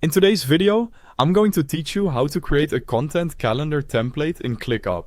In today's video, I'm going to teach you how to create a content calendar template in ClickUp.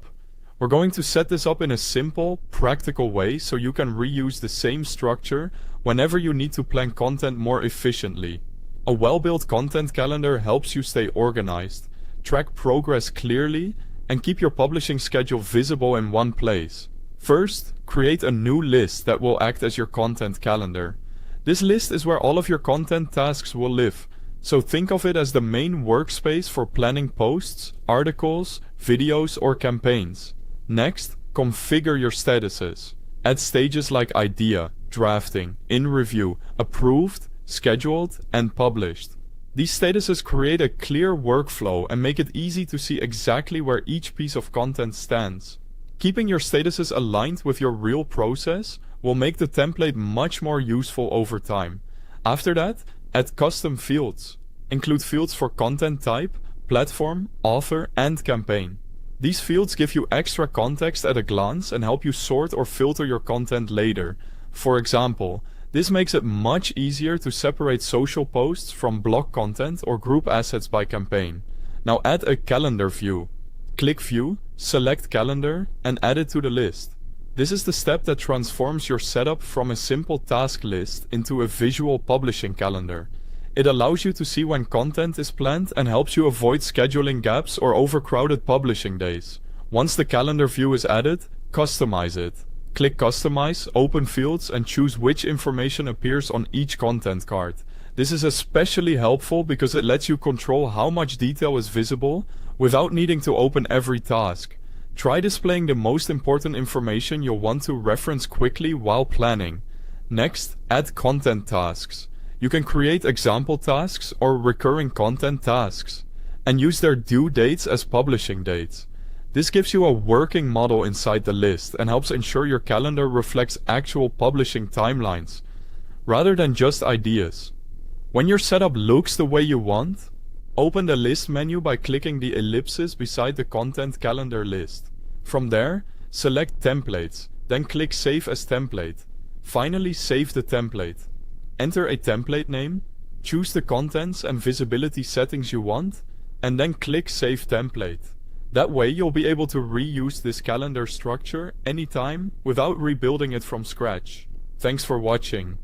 We're going to set this up in a simple, practical way so you can reuse the same structure whenever you need to plan content more efficiently. A well-built content calendar helps you stay organized, track progress clearly, and keep your publishing schedule visible in one place. First, create a new list that will act as your content calendar. This list is where all of your content tasks will live. So think of it as the main workspace for planning posts, articles, videos, or campaigns. Next, configure your statuses. Add stages like idea, drafting, in review, approved, scheduled, and published. These statuses create a clear workflow and make it easy to see exactly where each piece of content stands. Keeping your statuses aligned with your real process will make the template much more useful over time. After that, add custom fields. Include fields for content type, platform, author, and campaign. These fields give you extra context at a glance and help you sort or filter your content later. For example, this makes it much easier to separate social posts from blog content or group assets by campaign. Now add a calendar view. Click View, select Calendar, and add it to the list. This is the step that transforms your setup from a simple task list into a visual publishing calendar. It allows you to see when content is planned and helps you avoid scheduling gaps or overcrowded publishing days. Once the calendar view is added, customize it. Click Customize, open fields, and choose which information appears on each content card. This is especially helpful because it lets you control how much detail is visible without needing to open every task. Try displaying the most important information you'll want to reference quickly while planning. Next, add content tasks. You can create example tasks or recurring content tasks, and use their due dates as publishing dates. This gives you a working model inside the list and helps ensure your calendar reflects actual publishing timelines, rather than just ideas. When your setup looks the way you want, open the list menu by clicking the ellipsis beside the content calendar list. From there, select Templates, then click Save as Template. Finally, save the template. Enter a template name, choose the contents and visibility settings you want, and then click Save Template. That way you'll be able to reuse this calendar structure anytime without rebuilding it from scratch. Thanks for watching.